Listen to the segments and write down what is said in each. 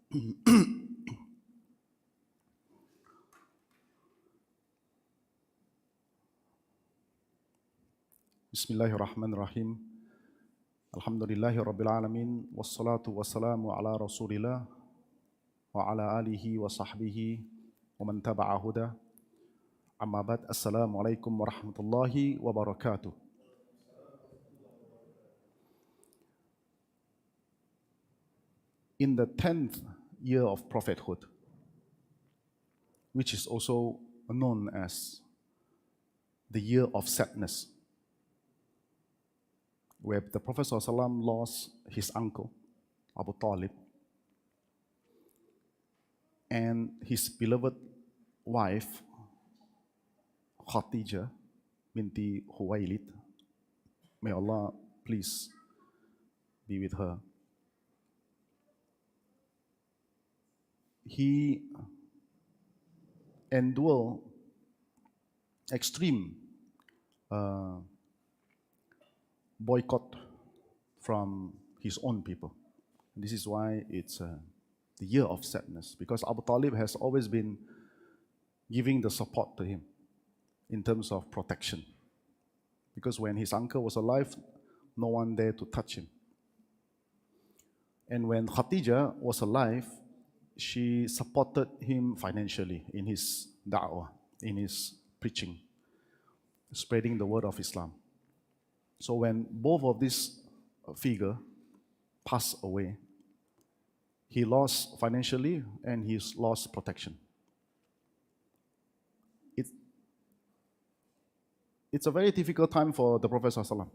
Bismillahirrahmanirrahim. Alhamdulillahi Rabbil Alamin. Wassalatu wassalamu ala Rasulillah wa ala alihi wa sahbihi wa man taba'a huda. Amma ba'd. Assalamualaikum warahmatullahi wabarakatuh. In the 10th year of prophethood, which is also known as the year of sadness, where the Prophet ﷺ lost his uncle, Abu Talib, and his beloved wife, Khadijah binti Huwailid. May Allah please be with her. He endured extreme boycott from his own people. This is why it's the year of sadness, because Abu Talib has always been giving the support to him in terms of protection. Because when his uncle was alive, no one dared to touch him. And when Khadijah was alive, she supported him financially in his da'wah, in his preaching, spreading the word of Islam. So when both of these figures passed away, he lost financially and he lost protection. It's a very difficult time for the Prophet ﷺ.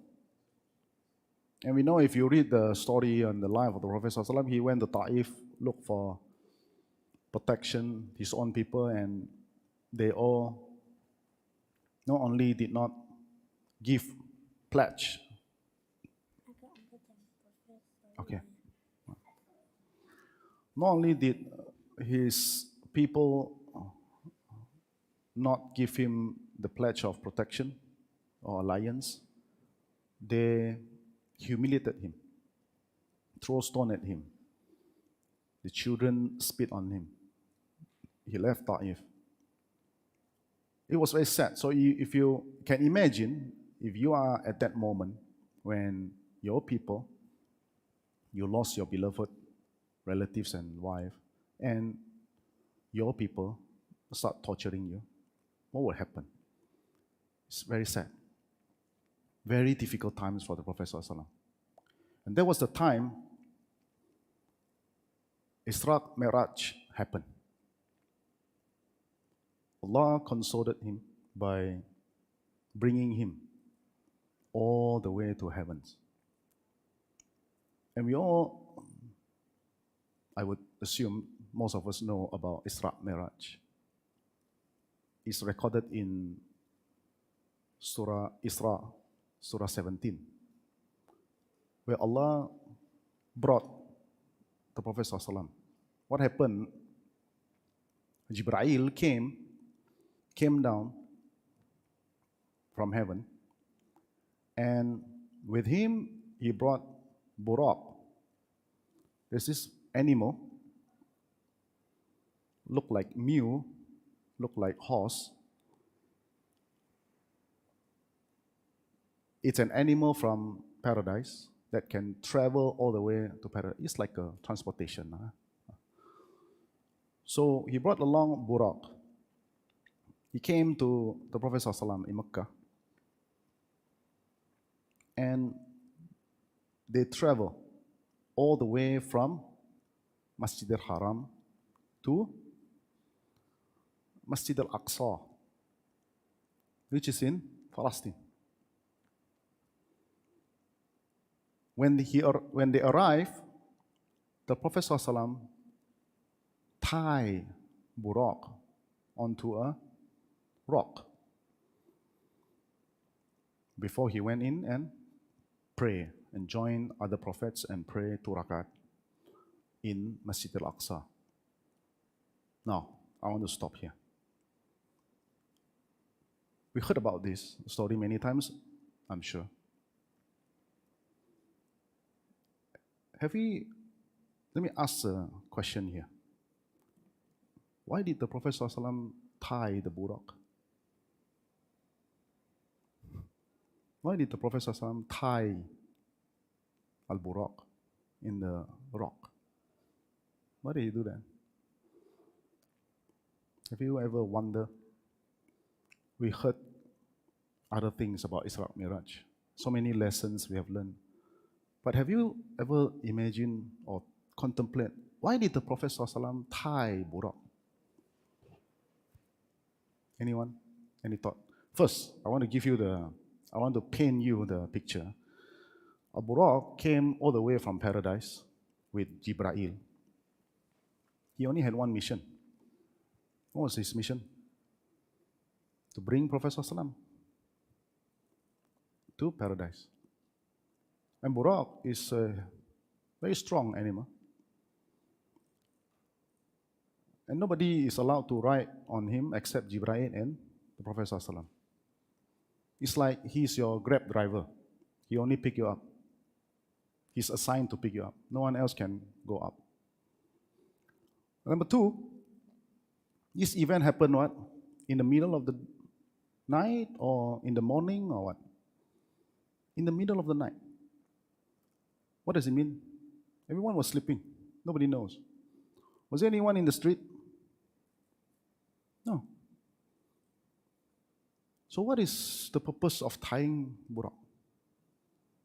And we know, if you read the story and the life of the Prophet ﷺ, he went to Ta'if, looked for protection, his own people, and they all not only did not give pledge. Okay. Not only did his people not give him the pledge of protection or alliance, they humiliated him, throw stone at him. The children spit on him. He left Ta'if. It was very sad. So if you can imagine, if you are at that moment when your people, you lost your beloved relatives and wife, and your people start torturing you, what will happen? It's very sad. Very difficult times for the Prophet ﷺ. And that was the time Isra Mi'raj happened. Allah consoled him by bringing him all the way to heavens. And we all, I would assume, most of us know about Isra Mi'raj. It's recorded in Surah Isra, Surah 17, where Allah brought the Prophet ﷺ. What happened? Jibreel came down from heaven, and with him he brought Buraq. There's this animal, look like mule, look like horse. It's an animal from paradise that can travel all the way to paradise. It's like a transportation. So he brought along Buraq. He came to the Prophet ﷺ in Mecca, and they travel all the way from Masjid al-Haram to Masjid al-Aqsa, which is in Palestine. When they arrive, the Prophet ﷺ tied Buraq onto a rock before he went in and prayed and joined other prophets and prayed 2 rakat in Masjid al-Aqsa. Now, I want to stop here. We heard about this story many times, I'm sure. Have we Let me ask a question here. Why did the Prophet ﷺ tie the Buraq? Why did the Prophet ﷺ tie al-Buraq in the rock? Why did he do that? Have you ever wondered? We heard other things about Isra Miraj. So many lessons we have learned. But have you ever imagined or contemplated, why did the Prophet ﷺ tie Buraq? Anyone? Any thought? First, I want to paint you the picture. Buraq came all the way from paradise with Jibreel. He only had one mission. What was his mission? To bring Prophet ﷺ to paradise. And Buraq is a very strong animal. And nobody is allowed to ride on him except Jibreel and the Prophet ﷺ. It's like he's your Grab driver. He only pick you up. He's assigned to pick you up. No one else can go up. Number two, this event happened what? In the middle of the night or in the morning or what? In the middle of the night. What does it mean? Everyone was sleeping. Nobody knows. Was there anyone in the street? No. So what is the purpose of tying Buraq?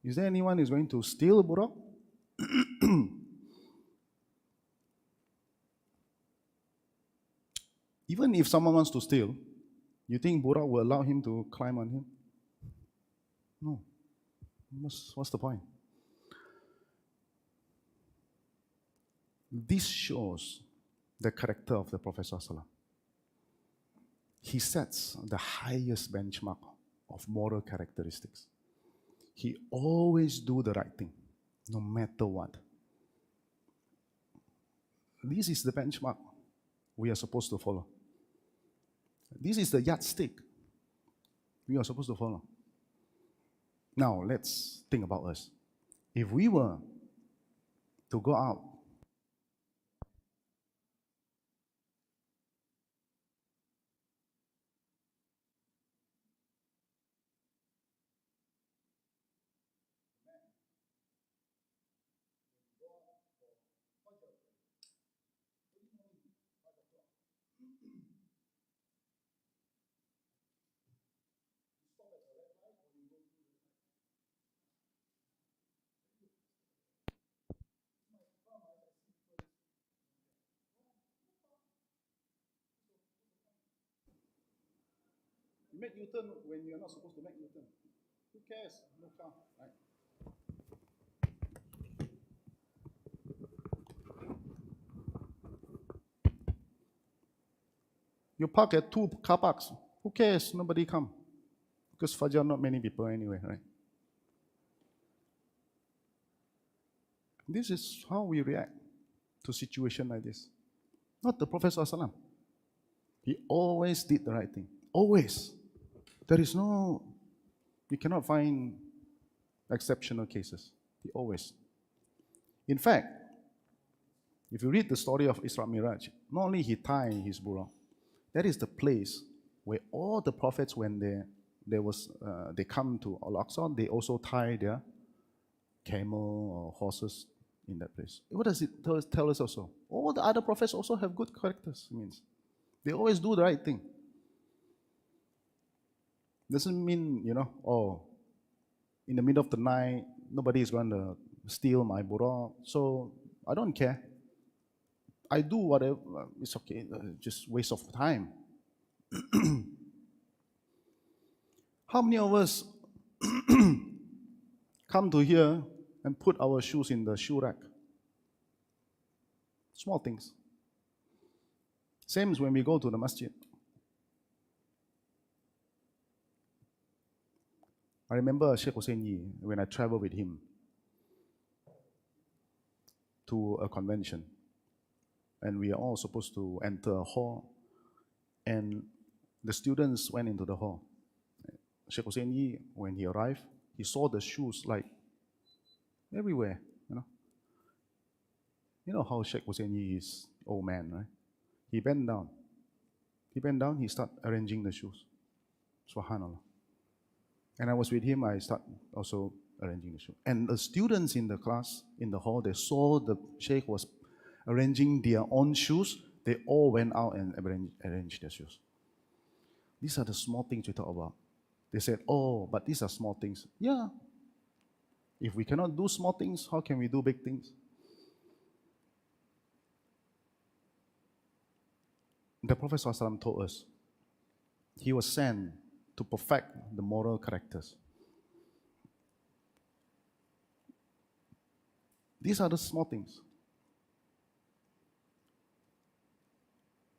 Is there anyone who is going to steal Buraq? Even if someone wants to steal, you think Buraq will allow him to climb on him? No. What's the point? This shows the character of the Prophet ﷺ. He sets the highest benchmark of moral characteristics. He always do the right thing, no matter what. This is the benchmark we are supposed to follow. This is the yardstick we are supposed to follow. Now, let's think about us. If we were to go out you make U-turn when you're not supposed to make U-turn. Who cares? No car, right? You park at 2 car parks. Who cares? Nobody come. Because Fajr, not many people anyway, right? This is how we react to situation like this. Not the Prophet ﷺ. He always did the right thing. Always. There is no, you cannot find exceptional cases. He always. In fact, if you read the story of Isra Miraj, not only he tied his Buraq, that is the place where all the prophets, when they come to Al-Aqsa, they also tie their camel or horses in that place. What does it tell us also? All the other prophets also have good characters. It means they always do the right thing. Doesn't mean, in the middle of the night, nobody is going to steal my Buraq, so I don't care. I do whatever, it's okay, just waste of time. How many of us come to here and put our shoes in the shoe rack? Small things. Same as when we go to the masjid. I remember Sheikh Hussein Yi, when I traveled with him to a convention, and we are all supposed to enter a hall, and the students went into the hall. Sheikh Hussein Yi, when he arrived, he saw the shoes like everywhere, You know how Sheikh Hussein is old man, right? He bent down. He bent down, he started arranging the shoes. Subhanallah. And I was with him, I started also arranging the shoes. And the students in the class, in the hall, they saw the Sheikh was arranging their own shoes. They all went out and arranged their shoes. These are the small things we talk about. They said, oh, but these are small things. Yeah. If we cannot do small things, how can we do big things? The Prophet ﷺ told us, he was sent to perfect the moral characters. These are the small things.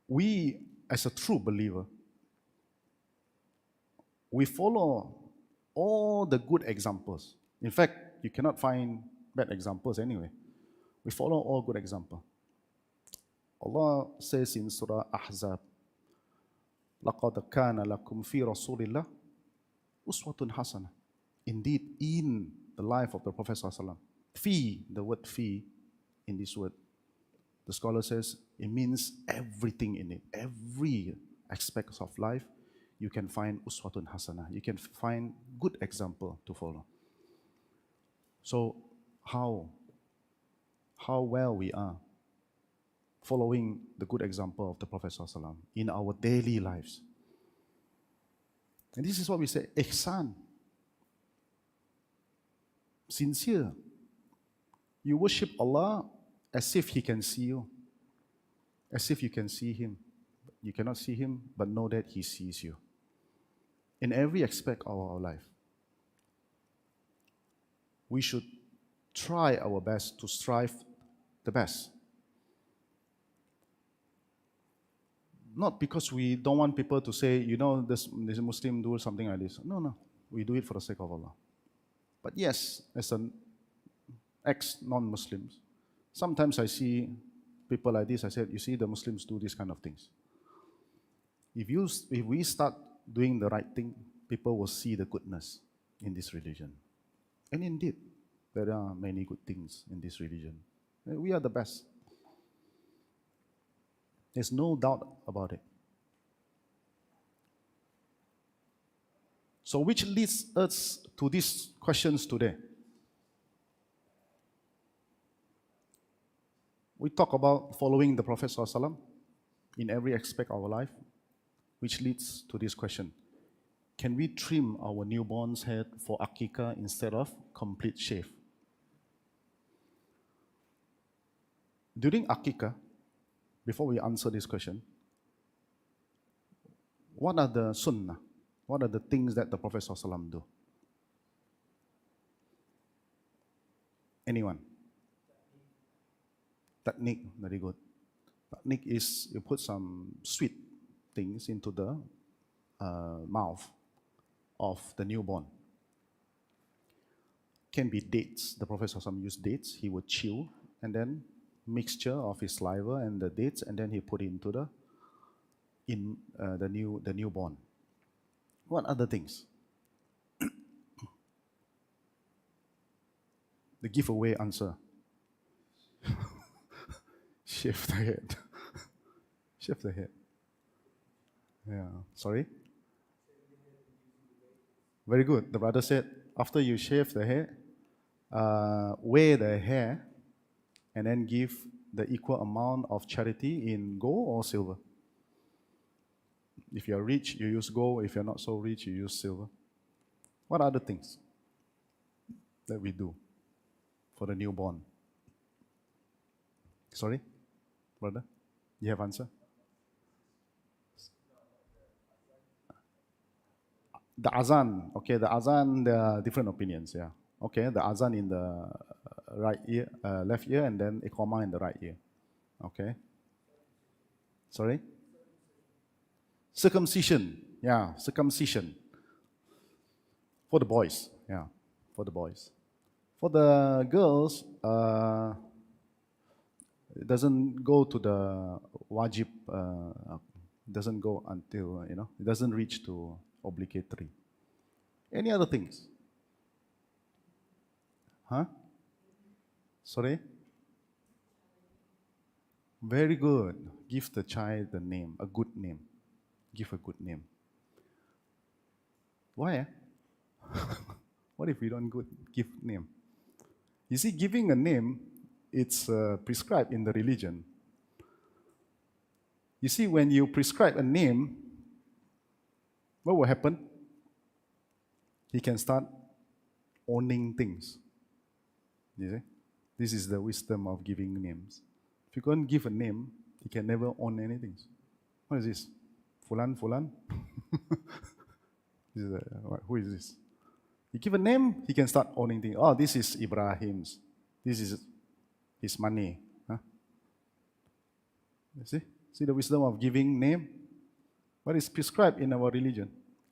We, as a true believer, we follow all the good examples. In fact, you cannot find bad examples anyway. We follow all good examples. Allah says in Surah Ahzab, لَقَدْ كَانَ لَكُمْ فِي رَسُولِ اللَّهِ أُسْوَةٌ حَسَنَةٌ. Indeed, in the life of the Prophet ﷺ, fi, the word fi in this word, the scholar says it means everything in it. Every aspect of life, you can find uswatun hasanah. You can find good example to follow. So how well we are following the good example of the Prophet ﷺ in our daily lives. And this is what we say, ihsan. Sincere. You worship Allah as if He can see you. As if you can see Him. You cannot see Him, but know that He sees you. In every aspect of our life. We should try our best to strive the best. Not because we don't want people to say, you know, this Muslim do something like this. No. We do it for the sake of Allah. But yes, as an ex-non-Muslims, sometimes I see people like this. I said, you see, the Muslims do these kind of things. If we start doing the right thing, people will see the goodness in this religion. And indeed, there are many good things in this religion. We are the best. There's no doubt about it. So which leads us to these questions today. We talk about following the Prophet ﷺ in every aspect of our life, which leads to this question. Can we trim our newborn's head for aqiqah instead of complete shave? During aqiqah, before we answer this question, what are the sunnah? What are the things that the Prophet ﷺ do? Anyone? Technique, very good. Technique is you put some sweet things into the mouth of the newborn. Can be dates. The Prophet ﷺ used dates. He would chew and then mixture of his saliva and the dates, and then he put it into the newborn. What other things? The giveaway answer. Shave the head. Shave the head. Yeah. Sorry? Very good. The brother said, after you shave the hair, weigh the hair and then give the equal amount of charity in gold or silver. If you're rich, you use gold. If you're not so rich, you use silver. What are the things that we do for the newborn? Sorry, brother? You have answer? The azan. Okay, the azan, there are different opinions, yeah. Okay, the azan in the right ear, left ear, and then iqamah in the right ear. Okay. Sorry? Circumcision. Yeah, circumcision. For the boys. Yeah, for the boys. For the girls, it doesn't go to the wajib, doesn't go until, it doesn't reach to obligatory. Any other things? Huh? Sorry? Very good. Give the child the name, a good name. Give a good name. Why? What if we don't give name? You see, giving a name, it's prescribed in the religion. You see, when you prescribe a name, what will happen? He can start owning things. You see? This is the wisdom of giving names. If you can't give a name, he can never own anything. What is this? Fulan, Fulan? Who is this? You give a name, he can start owning things. Oh, this is Ibrahim's. This is his money. Huh? You see? See the wisdom of giving name? What is prescribed in our religion?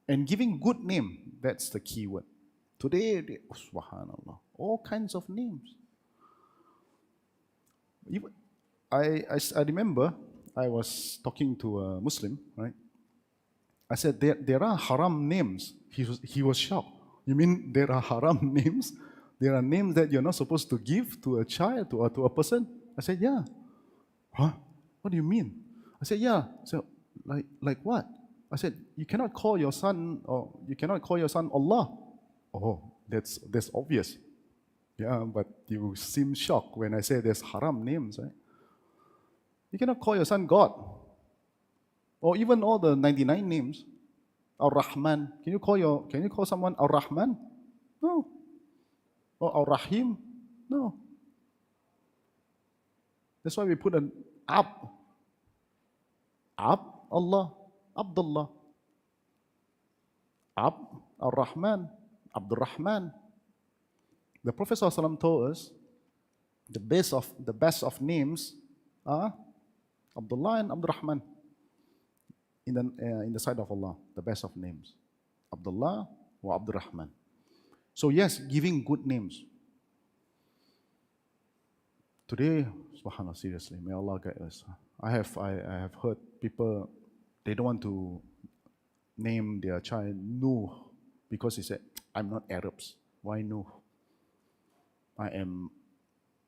And giving good name, that's the key word. Today, subhanallah, all kinds of names. I remember I was talking to a Muslim, right? I said, there are haram names. He was shocked. You mean there are haram names? There are names that you're not supposed to give to a child, to a person? I said, yeah. Huh? What do you mean? I said, yeah. So, like what? I said, you cannot call your son Allah. Oh, that's obvious. Yeah, but you seem shocked when I say there's haram names, right? You cannot call your son God. Or even all the 99 names. Ar-Rahman. Can you call someone Ar-Rahman? No. Or Ar-Rahim? No. That's why we put an Ab, Allah, Abdullah. Ar-Rahman, Abdul Rahman. The Prophet ﷺ told us the best of names are Abdullah and Abdul Rahman. In the sight of Allah, the best of names. Abdullah or Abdul Rahman. So yes, giving good names. Today, subhanAllah, seriously, may Allah guide us. I have heard people, they don't want to name their child Nuh because he said, I'm not Arabs. Why Nuh? I am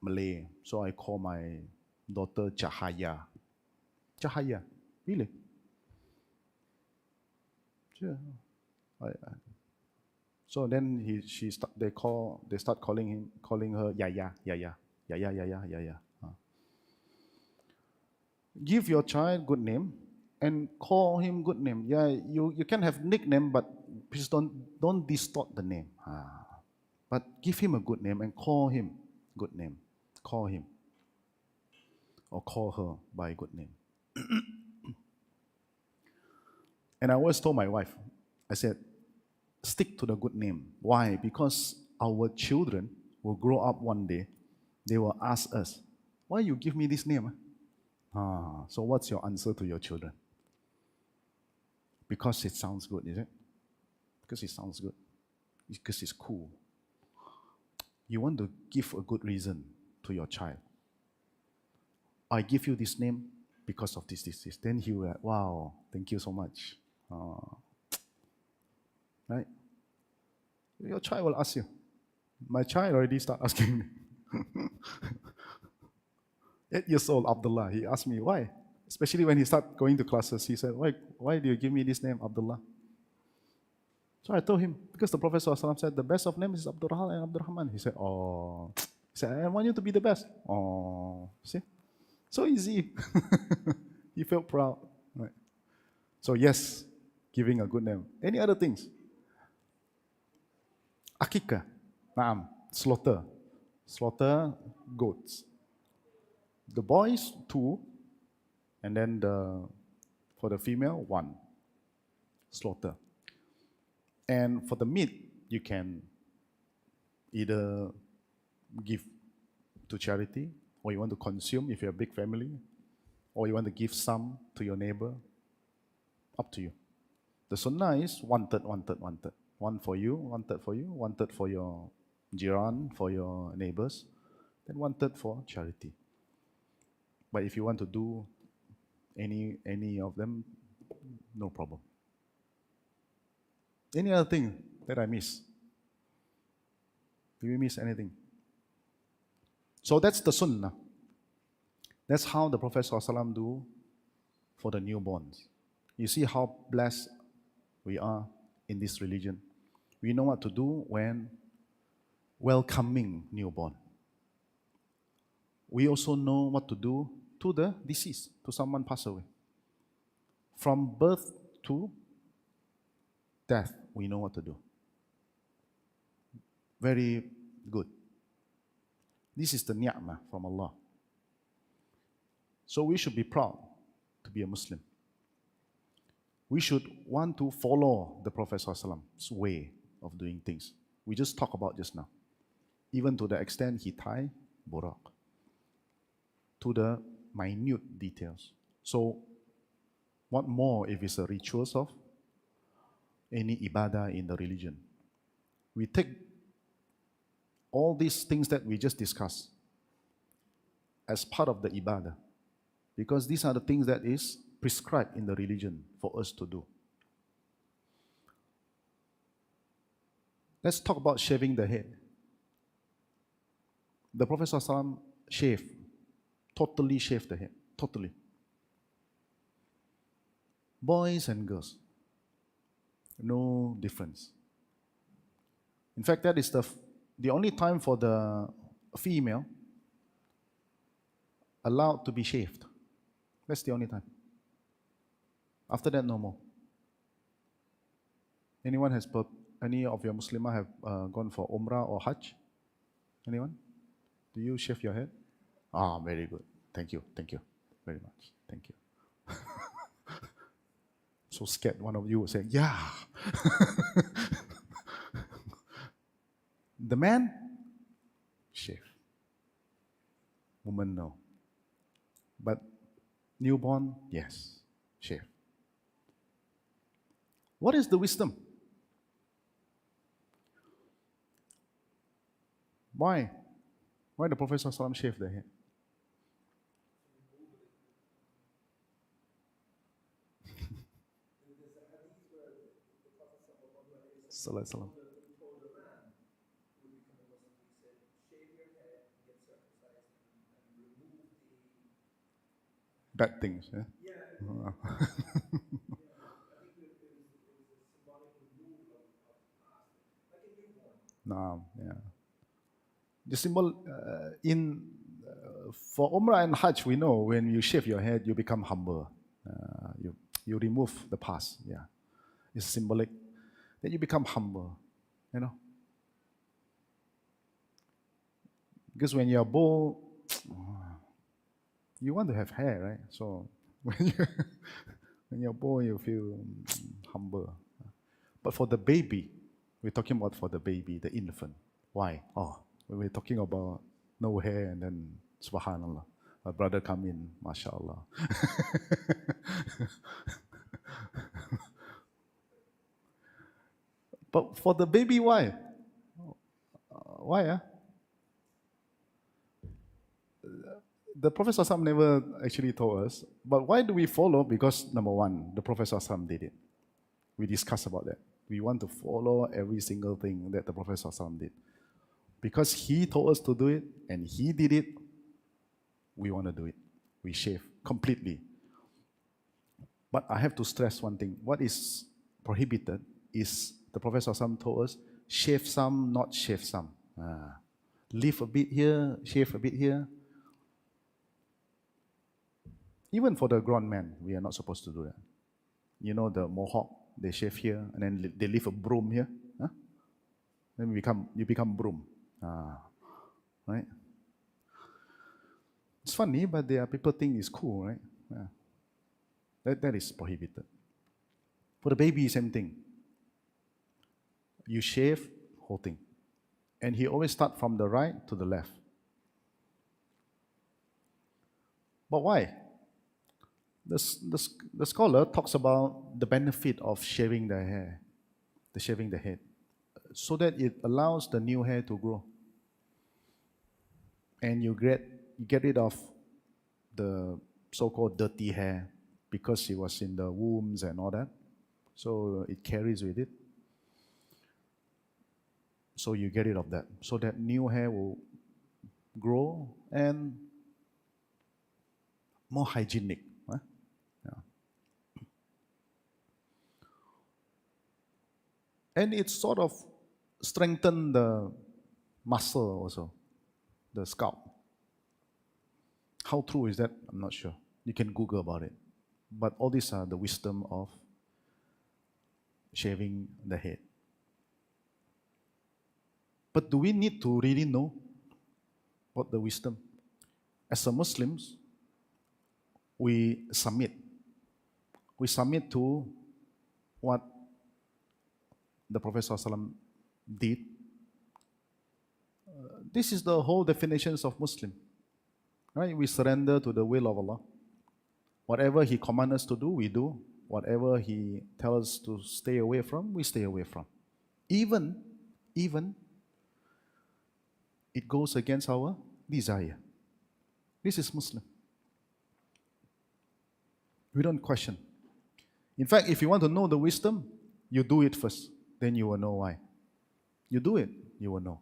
Malay, so I call my daughter Cahaya. Cahaya, really? Sure. So then they start calling her Yaya. Give your child good name and call him good name. Yeah, you can have nickname, but please don't distort the name. But give him a good name and call him good name. Call him or call her by a good name. And I always told my wife, I said, stick to the good name. Why? Because our children will grow up one day. They will ask us, why you give me this name? So what's your answer to your children? Because it sounds good, is it? Because it sounds good. Because it's cool. You want to give a good reason to your child. I give you this name because of this. Then he will like, wow, thank you so much. Right? Your child will ask you. My child already start asking me. 8 years old, Abdullah, he asked me, why? Especially when he start going to classes, he said, why do you give me this name, Abdullah? So I told him, because the Prophet ﷺ said, the best of names is Abdurrahman and Abdurrahman. He said, oh. He said, I want you to be the best. Oh, see? So easy. He felt proud. Right. So yes, giving a good name. Any other things? Aqiqah. Naam. Slaughter. Slaughter goats. The boys, 2. And then for the female, 1. Slaughter. And for the meat, you can either give to charity, or you want to consume if you're a big family, or you want to give some to your neighbor. Up to you. The sunnah is 1/3, 1/3, 1/3. 1 for you, 1/3 for you, 1/3 for your jiran, for your neighbors, then 1/3 for charity. But if you want to do any of them, no problem. Any other thing that I miss? Did we miss anything? So that's the sunnah. That's how the Prophet ﷺ do for the newborns. You see how blessed we are in this religion. We know what to do when welcoming newborn. We also know what to do to the deceased, to someone passed away. From birth to death, we know what to do. Very good. This is the ni'mah from Allah. So we should be proud to be a Muslim. We should want to follow the Prophet ﷺ's way of doing things. We just talked about just now. Even to the extent he tied burak. To the minute details. So, what more if it's a rituals of any ibadah in the religion? We take all these things that we just discussed as part of the ibadah, because these are the things that is prescribed in the religion for us to do. Let's talk about shaving the head. The Prophet ﷺ totally shaved the head, totally. Boys and girls, no difference. In fact, that is the only time for the female allowed to be shaved. That's the only time. After that, no more. Any of your Muslimah have gone for Umrah or Hajj? Anyone? Do you shave your head? Ah, very good. Thank you very much. Thank you. So scared one of you would say, yeah. The man, shave. Woman, no. But newborn, yes, shave. What is the wisdom? Why? Why the Prophet ﷺ shaved the head? Sallallahu bad things, yeah? No, yeah. The symbol for Umrah and Hajj, we know when you shave your head, you become humble. You remove the past. Yeah, it's symbolic that you become humble. You know, because when you're bald, you want to have hair, right? So when you're bald, you feel humble. But for the baby, we're talking about for the baby, the infant. Why? Oh, we're talking about no hair and then subhanallah. A brother come in, mashallah. But for the baby, why? Why? The Prophet ﷺ never actually told us. But why do we follow? Because number one, the Prophet ﷺ did it. We discussed about that. We want to follow every single thing that the Prophet ﷺ did. Because he told us to do it and he did it, we want to do it. We shave completely. But I have to stress one thing. What is prohibited is the Prophet ﷺ told us, shave some, not shave some. Leave a bit here, shave a bit here. Even for the grown men, we are not supposed to do that. You know the mohawk, they shave here and then they leave a broom here. Then you become broom. Right? It's funny, but there are people think it's cool, right? Yeah. That is prohibited. For the baby, same thing. You shave, whole thing. And he always start from the right to the left. But why? The scholar talks about the benefit of shaving the hair, shaving the head, so that it allows the new hair to grow. And you get rid of the so-called dirty hair because it was in the wombs and all that. So it carries with it. So you get rid of that. So that new hair will grow and more hygienic. Huh? Yeah. And it sort of strengthened the muscle also, the scalp. How true is that? I'm not sure. You can Google about it. But all these are the wisdom of shaving the head. But do we need to really know what the wisdom? As a Muslims, we submit. We submit to what the Prophet ﷺ did. This is the whole definitions of Muslim. Right? We surrender to the will of Allah. Whatever He commands us to do, we do. Whatever He tells us to stay away from, we stay away from. Even it goes against our desire. This is Muslim. We don't question. In fact, if you want to know the wisdom, you do it first. Then you will know why. You do it, you will know.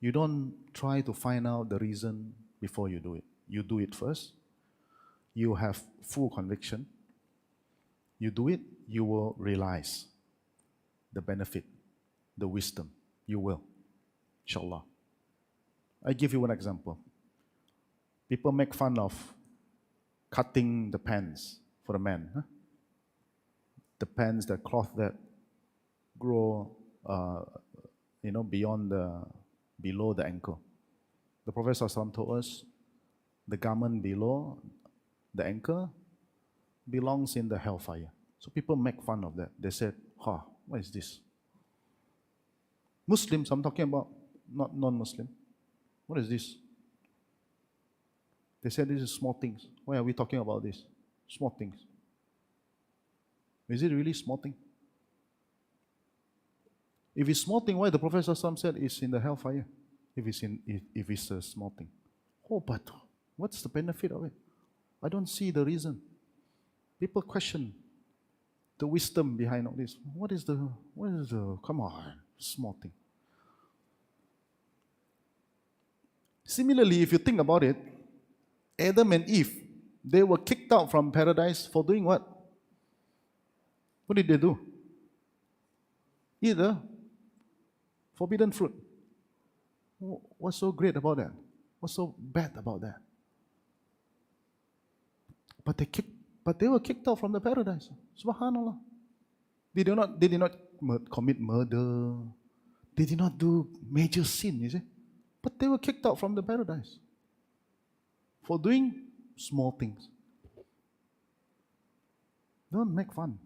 You don't try to find out the reason before you do it. You do it first. You have full conviction. You do it, you will realize the benefit, the wisdom. You will, inshallah. I give you one example. People make fun of cutting the pants for a man. Huh? The pants, the cloth that grow, below the ankle. The Prophet ﷺ told us the garment below the ankle belongs in the hellfire. So people make fun of that. They said, what is this? Muslims, I'm talking about, not non-Muslim. What is this? They said this is small things. Why are we talking about this? Small things. Is it really small thing? If it's small thing, why the Prophet ﷺ said it's in the hellfire? If it's a small thing. Oh, but what's the benefit of it? I don't see the reason. People question the wisdom behind all this. What is the, come on, small thing. Similarly, if you think about it, Adam and Eve, they were kicked out from paradise for doing what? What did they do? Eat the forbidden fruit. What's so great about that? What's so bad about that? But they were kicked out from the paradise. Subhanallah. They did not commit murder. They did not do major sin, you see. But they were kicked out from the paradise for doing small things. Don't make fun.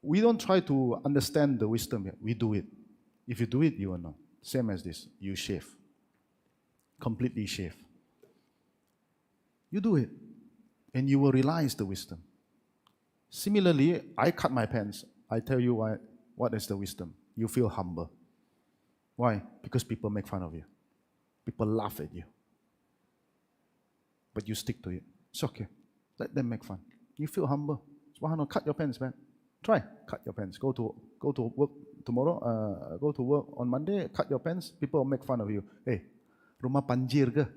We don't try to understand the wisdom yet. We do it. If you do it, you will know. Same as this. You shave. Completely shave. You do it. And you will realize the wisdom. Similarly, I cut my pants. I tell you why. What is the wisdom? You feel humble. Why? Because people make fun of you. People laugh at you. But you stick to it. It's okay. Let them make fun. You feel humble. Subhanallah, cut your pants, man. Try. Cut your pants. Go to work tomorrow. Go to work on Monday. Cut your pants. People will make fun of you. Hey, rumah panjir ke?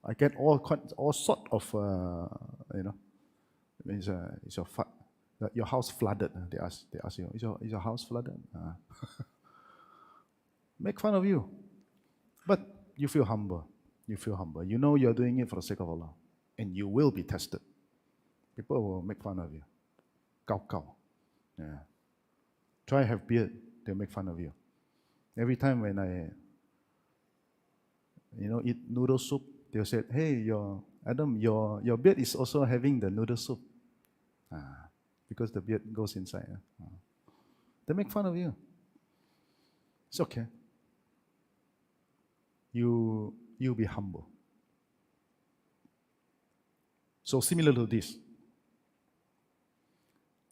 I get all sort of is your house flooded? They ask you, is your house flooded? Make fun of you, but you feel humble. You feel humble. You know you're doing it for the sake of Allah, and you will be tested. People will make fun of you. Kau. Yeah. Try have beard, they'll make fun of you. Every time when I eat noodle soup, they'll say, hey, Adam, your beard is also having the noodle soup. Because the beard goes inside. They make fun of you. It's okay. You be humble. So similar to this,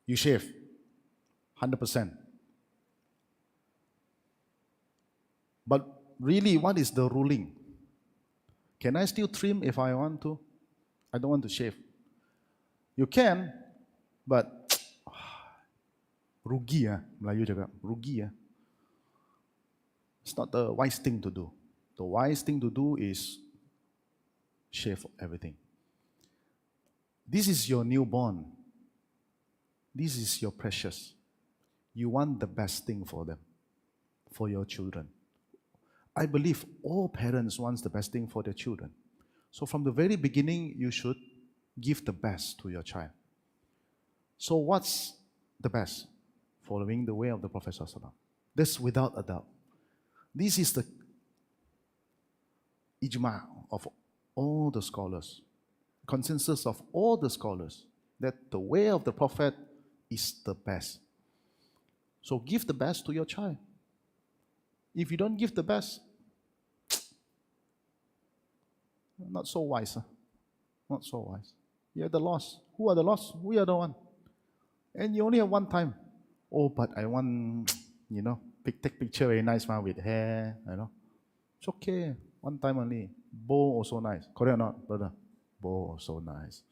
you shave 100%. But really, what is the ruling? Can I still trim if I want to? I don't want to shave. You can, but rugi Melayu cakap, rugi It's not the wise thing to do. The wise thing to do is shave everything. This is your newborn. This is your precious. You want the best thing for them, for your children. I believe all parents want the best thing for their children. So from the very beginning, you should give the best to your child. So what's the best? Following the way of the Prophet ﷺ. That's without a doubt. This is the ijma of all the scholars, consensus of all the scholars, that the way of the Prophet is the best. So give the best to your child. If you don't give the best, not so wise. Not so wise. You're the lost. Who are the lost? We are the one. And you only have one time. Oh, but I want, take picture very nice one with hair, It's okay. One time only. Bow also nice. Correct or not, brother? Bow also nice.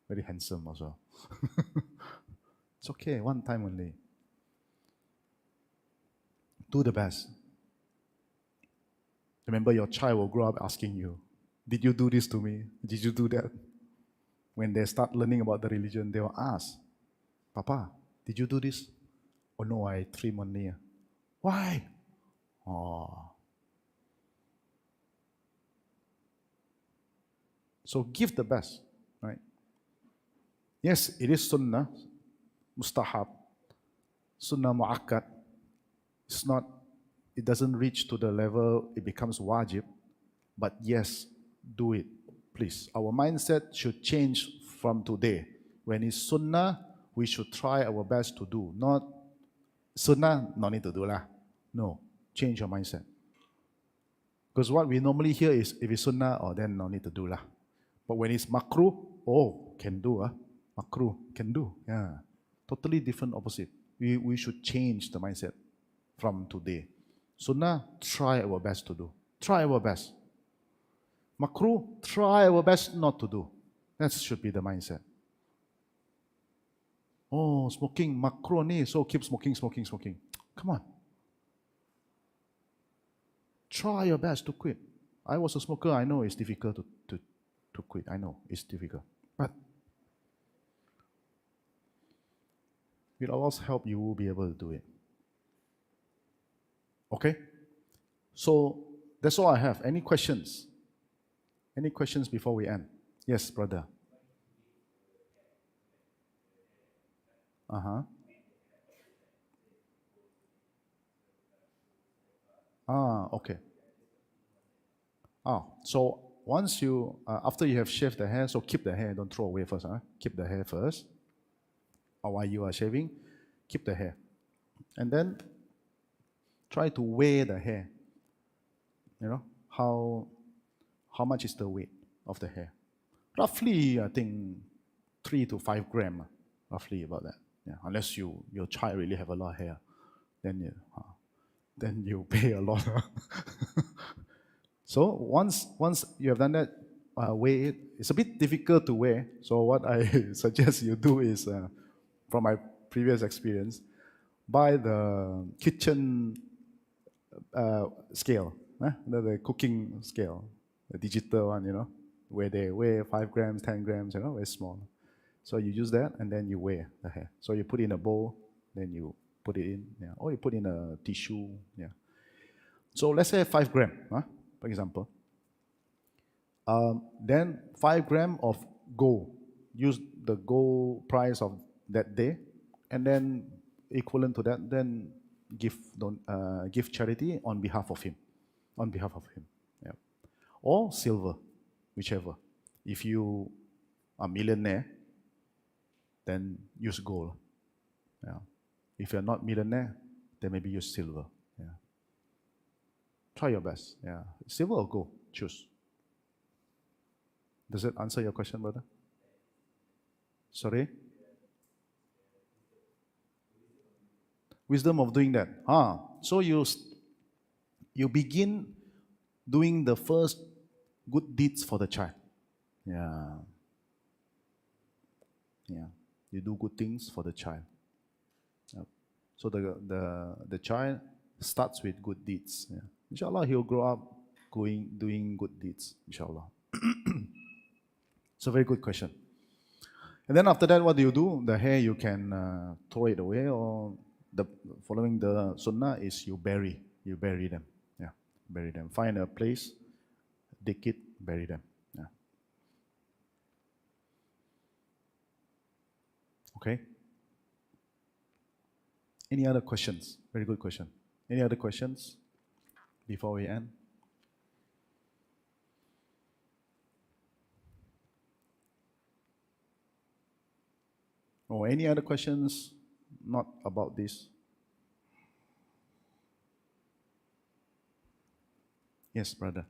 Very handsome also. It's okay. One time only. Do the best. Remember, your child will grow up asking you, did you do this to me? Did you do that? When they start learning about the religion, they will ask, Papa, did you do this? Oh no, I trim only. Why? Oh. So give the best, right? Yes, it is sunnah, mustahab, sunnah mu'akkad. It doesn't reach to the level it becomes wajib, but yes, do it, please. Our mindset should change from today. When it's sunnah, we should try our best to do. Not sunnah, no need to do lah. No, change your mindset. Because what we normally hear is, if it's sunnah, then no need to do lah. But when it's makruh, can do. Makruh, can do. Yeah, totally different opposite. We should change the mindset from today. Sunnah, try our best to do. Try our best. Makruh, try our best not to do. That should be the mindset. Oh, smoking, makruh ni, so keep smoking. Come on. Try your best to quit. I was a smoker, I know it's difficult to quit. I know it's difficult. But with Allah's help, you will be able to do it. Okay? So that's all I have. Any questions? Any questions before we end? Yes, brother. Okay. So once you, after you have shaved the hair, so keep the hair, don't throw away first. Keep the hair first. Or while you are shaving, keep the hair. And then try to weigh the hair. How much is the weight of the hair? Roughly, I think 3 to 5 grams, roughly about that. Yeah, unless your child really have a lot of hair, then you pay a lot. So once you have done that, weigh it. It's a bit difficult to weigh. So what I suggest you do is, from my previous experience, buy the kitchen scale, the cooking scale, the digital one, where they weigh 5 grams, 10 grams, very small. So you use that, and then you weigh the hair. So you put it in a bowl, then you put it in, or you put in a tissue. So let's say 5 grams, for example. Then 5 grams of gold. Use the gold price of that day, and then equivalent to that, then give charity on behalf of him. Yeah. Or silver, whichever. If you are a millionaire, then use gold. Yeah. If you're not millionaire, then maybe use silver. Yeah. Try your best. Yeah. Silver or gold? Choose. Does that answer your question, brother? Sorry? Wisdom of doing that. So you begin doing the first good deeds for the child. Yeah. You do good things for the child. Yep. So the child starts with good deeds. Yeah. Inshallah, he'll grow up doing good deeds. Inshallah. It's a very good question. And then after that, what do you do? The hair, you can throw it away, or following the sunnah is you bury them. Yeah, bury them. Find a place, dig it, bury them. Yeah. Okay. Any other questions? Very good question. Any other questions before we end? Or any other questions not about this? Yes, brother.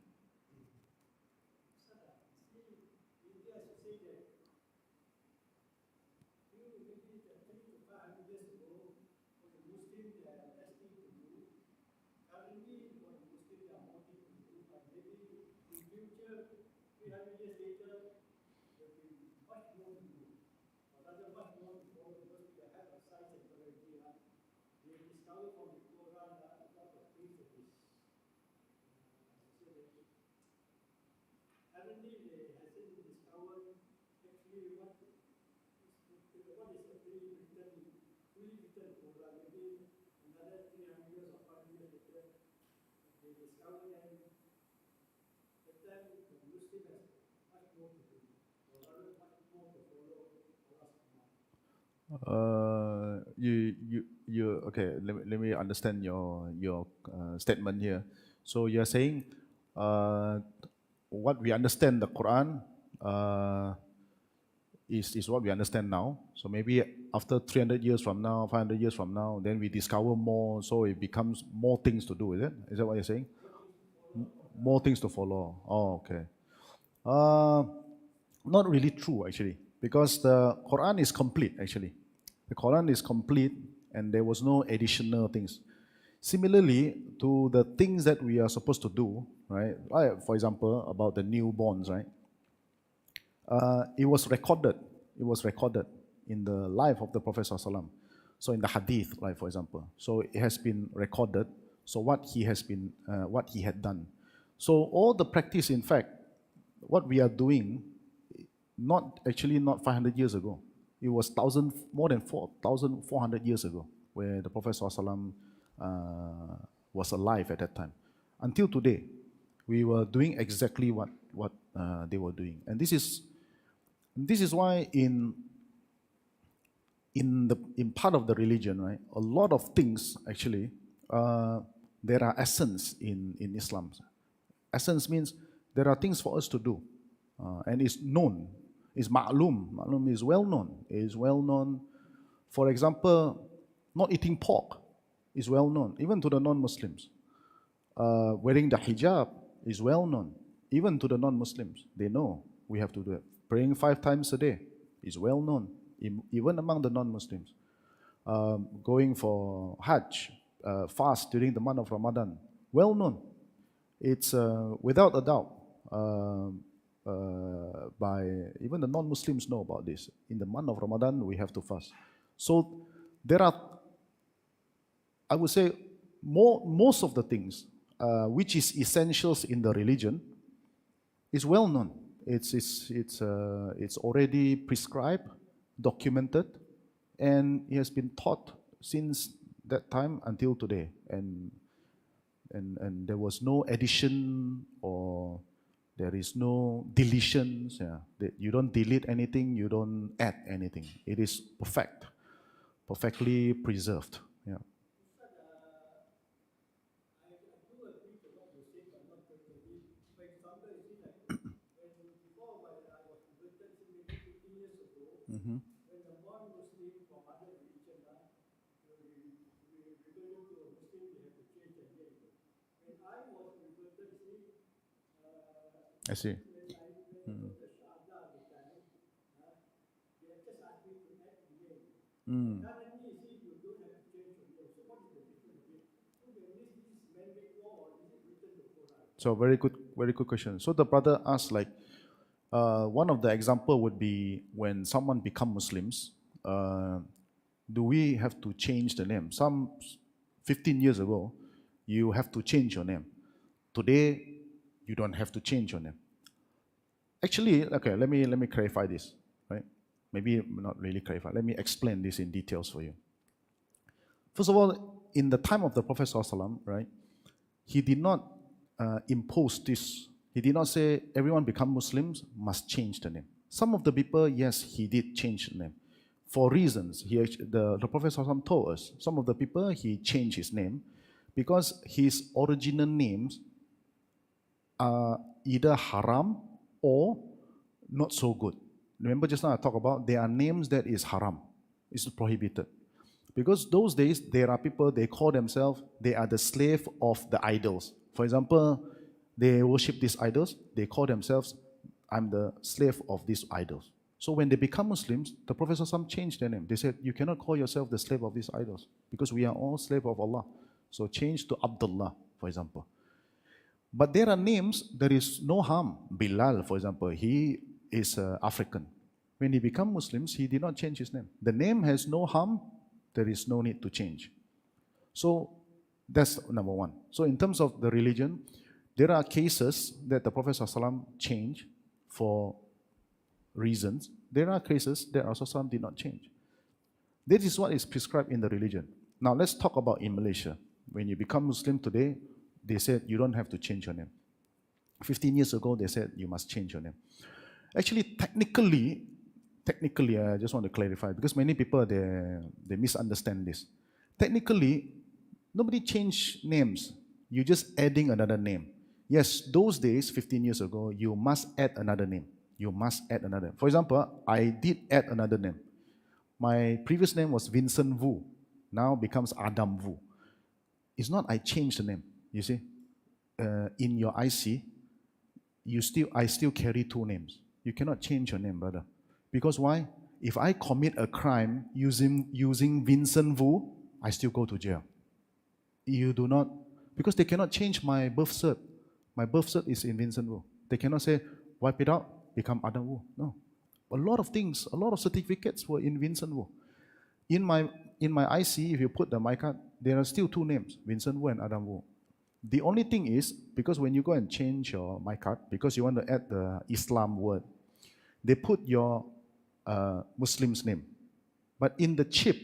Okay. Let me understand your statement here. So you're saying, what we understand the Quran is what we understand now. So maybe after 300 years from now, 500 years from now, then we discover more, so it becomes more things to do, is it? Is that what you're saying? More things to follow. Oh, okay. Uh, Not really true, actually, because the Quran is complete, actually. The Quran is complete, and there was no additional things. Similarly to the things that we are supposed to do, right? Like, for example, about the newborns, right? It was recorded. It was recorded in the life of the Prophet ﷺ. So in the hadith, like for example, so it has been recorded. So what he had done. So all the practice, in fact, what we are doing, not 500 years ago. It was more than 4,400 years ago, where the Prophet ﷺ was alive at that time. Until today, we were doing exactly what they were doing, and this is why in part of the religion, right, a lot of things actually, there are essence in Islam. Essence means there are things for us to do, and it's known, it's ma'lum. Ma'lum is well known. Is well known. For example, not eating pork is well known, even to the non-Muslims. Wearing the hijab is well known, even to the non-Muslims. They know we have to do it. Praying 5 times a day is well known, even among the non-Muslims. Going for Hajj, fast during the month of Ramadan, well known. It's without a doubt, by even the non-Muslims know about this. In the month of Ramadan, we have to fast. So there are, I would say, most of the things which is essentials in the religion is well known. It's already prescribed, documented, and it has been taught since that time until today. And there was no addition, or there is no deletions. Yeah. You don't delete anything, you don't add anything. It is perfectly preserved. Yeah. Mm-hmm. I see. Mm. Mm. So very good question. So the brother asked, like, one of the example would be when someone become Muslims, do we have to change the name? 15 years ago, you have to change your name. Today, you don't have to change your name. Actually, okay, let me clarify this, right? maybe not really clarify. Let me explain this in details for you. First of all, in the time of the Prophet ﷺ, right, he did not impose this. He did not say everyone become Muslims must change the name. Some of the people, yes, he did change the name. For reasons, the Prophet ﷺ told us, some of the people, he changed his name because his original names are either haram or not so good. Remember just now I talked about, there are names that is haram, it's prohibited. Because those days, there are people, they call themselves, they are the slave of the idols. For example, they worship these idols, they call themselves, I'm the slave of these idols. So when they become Muslims, the Prophet ﷺ changed their name. They said, you cannot call yourself the slave of these idols because we are all slave of Allah. So change to Abdullah, for example. But there are names, there is no harm. Bilal, for example, he is African. When he became Muslims, he did not change his name. The name has no harm, there is no need to change. So that's number one. So in terms of the religion, there are cases that the Prophet ﷺ changed for reasons. There are cases that Rasulullah did not change. This is what is prescribed in the religion. Now let's talk about in Malaysia. When you become Muslim today, they said you don't have to change your name. 15 years ago, they said you must change your name. Actually, technically, I just want to clarify because many people, they misunderstand this. Technically, nobody changed names. You're just adding another name. Yes, those days, 15 years ago, you must add another name. You must add another name. For example, I did add another name. My previous name was Vincent Wu. Now becomes Adam Wu. It's not I changed the name, you see. In your IC, I still carry two names. You cannot change your name, brother. Because why? If I commit a crime using Vincent Wu, I still go to jail. You do not, because they cannot change my birth cert. My birth cert is in Vincent Wu. They cannot say, wipe it out, become Adam Wu. No. A lot of things, a lot of certificates were in Vincent Wu. In my IC, if you put the my card, there are still two names, Vincent Wu and Adam Wu. The only thing is, because when you go and change your my card, because you want to add the Islam word, they put your Muslim's name. But in the chip,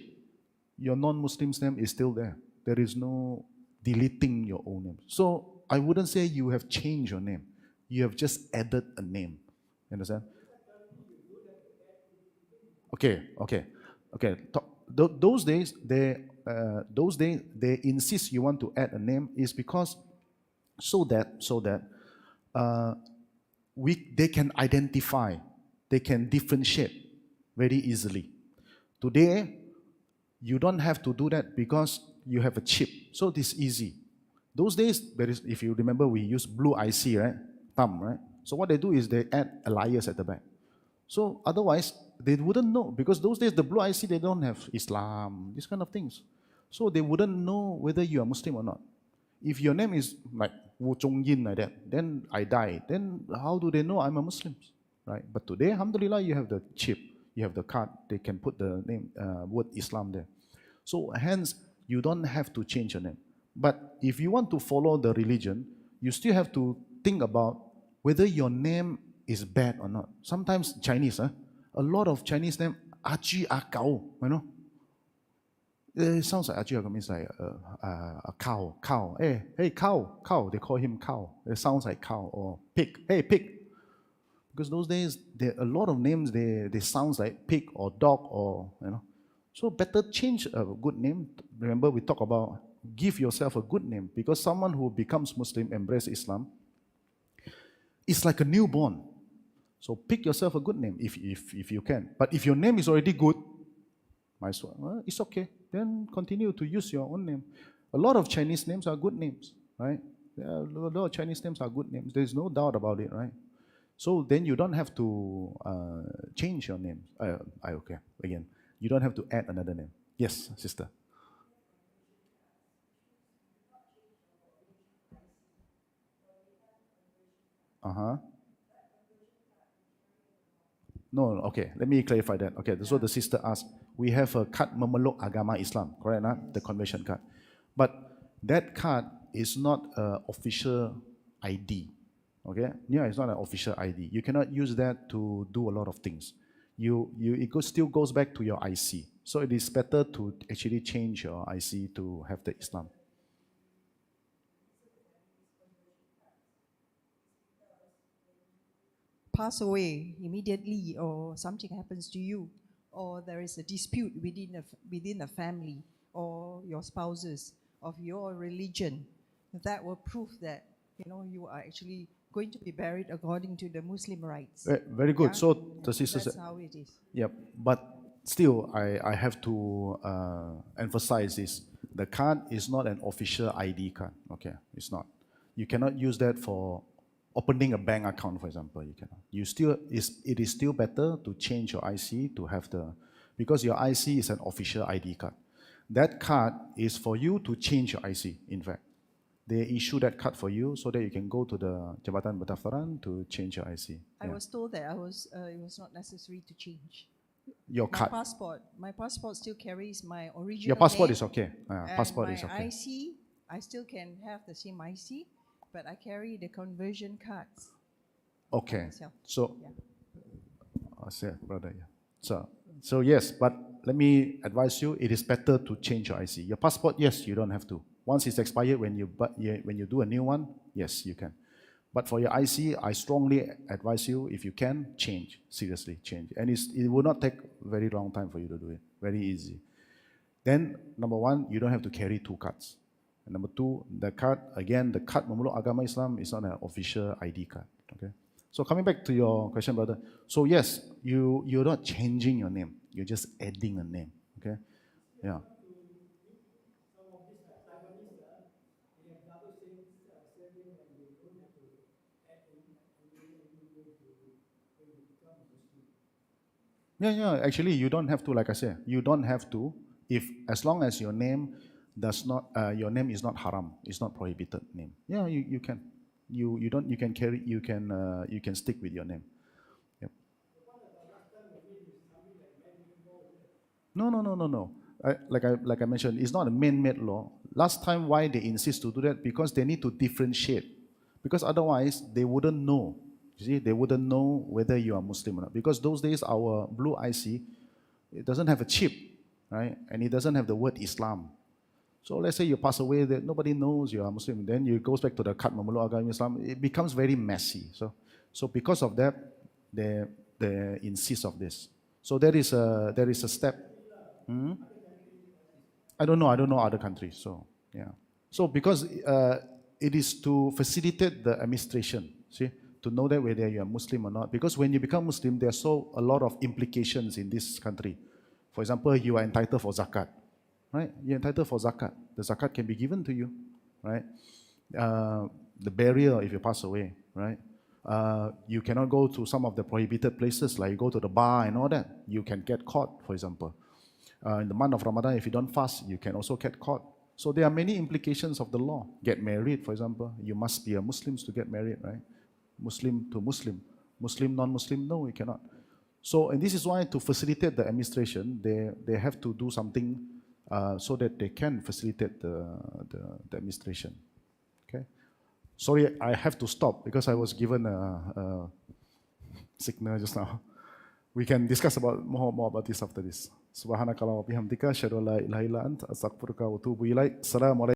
your non-Muslim's name is still there. There is no deleting your own name. So I wouldn't say you have changed your name. You have just added a name. You understand? Okay. Those days, they insist you want to add a name is because so that they can identify, they can differentiate very easily. Today, you don't have to do that because you have a chip, so it is easy. Those days, if you remember, we use blue IC, right? Thumb, right? So what they do is they add alias at the back. So otherwise, they wouldn't know, because those days, the blue IC, they don't have Islam, these kind of things. So they wouldn't know whether you are Muslim or not. If your name is like Wu Zhongyin like that, then I die, then how do they know I'm a Muslim? Right? But today, alhamdulillah, you have the chip, you have the card, they can put the name, word Islam there. So hence, you don't have to change your name. But if you want to follow the religion, you still have to think about whether your name is bad or not. Sometimes Chinese, a lot of Chinese name, aqiqah, you know. It sounds like aqiqah means like a cow. Hey, cow. They call him cow. It sounds like cow. Or pig. Hey, pig. Because those days, a lot of names, they sounds like pig or dog or, you know. So better change a good name. Remember, we talk about give yourself a good name, because someone who becomes Muslim, embrace Islam, it's like a newborn. So pick yourself a good name if you can. But if your name is already good, might as well, it's okay. Then continue to use your own name. A lot of Chinese names are good names, right? A lot of Chinese names are good names. There's no doubt about it, right? So then you don't have to change your name. Okay, again. You don't have to add another name. Yes, sister. No, okay. Let me clarify that. Okay, so the sister asked, we have a card memeluk agama Islam, correct? The conversion card. But that card is not an official ID. Okay? Yeah, it's not an official ID. You cannot use that to do a lot of things. still goes back to your IC. So it is better to actually change your IC to have the Islam. Pass away immediately, or something happens to you, or there is a dispute within a family or your spouses of your religion, that will prove that you are actually going to be buried according to the Muslim rites. Very good. Yeah? So the sister That's said, how it is. yep. But still, I have to emphasize this. The card is not an official ID card. Okay, it's not. You cannot use that for opening a bank account, for example. You cannot. It is still better to change your IC to have because your IC is an official ID card. That card is for you to change your IC, in fact. They issue that card for you so that you can go to the Jabatan Pendaftaran to change your IC. I was told that it was not necessary to change. Your card. My passport still carries my original Your passport name, is okay. Passport is okay. My IC, I still can have the same IC, but I carry the conversion cards. Okay. Myself. So, yeah. I said, brother, yeah. So yes, but let me advise you, it is better to change your IC. Your passport, yes, you don't have to. Once it's expired, when you do a new one, yes, you can. But for your IC, I strongly advise you, if you can, change. Seriously, change. And it will not take very long time for you to do it. Very easy. Then, number one, you don't have to carry two cards. And number two, the card Memeluk Agama Islam is not an official ID card. Okay. So coming back to your question, brother. So yes, you're not changing your name. You're just adding a name. Okay. Yeah. Yeah. Actually, you don't have to. Like I said, you don't have to. As long as your name your name is not haram, it's not prohibited name. Yeah, you can. You can stick with your name. Yep. No. Like I mentioned, it's not a man-made law. Last time, why they insist to do that? Because they need to differentiate. Because otherwise, they wouldn't know. You see, they wouldn't know whether you are Muslim or not. Because those days, our blue IC, it doesn't have a chip, right? And it doesn't have the word Islam. So let's say you pass away, that nobody knows you are Muslim. Then it goes back to the Khaadem Memeluk Agama Islam. It becomes very messy. So because of that, they insist of this. So there is a step. I don't know other countries. So yeah. So because it is to facilitate the administration, see, to know that whether you are Muslim or not. Because when you become Muslim, there's a lot of implications in this country. For example, you are entitled for zakat, right? You're entitled for zakat. The zakat can be given to you, right? The burial if you pass away, right? You cannot go to some of the prohibited places, like you go to the bar and all that. You can get caught, for example. In the month of Ramadan, if you don't fast, you can also get caught. So there are many implications of the law. Get married, for example. You must be a Muslim to get married, right? Muslim to Muslim. Muslim, non-Muslim, no, you cannot. So, and this is why to facilitate the administration, they have to do something so that they can facilitate the administration. Okay. Sorry, I have to stop because I was given a signal just now. We can discuss more about this after this. Subhanakallahumma wa bihamdika, asyhadu an la ilaha illa anta, astaghfiruka wa atubu ilaik. Assalamualaikum.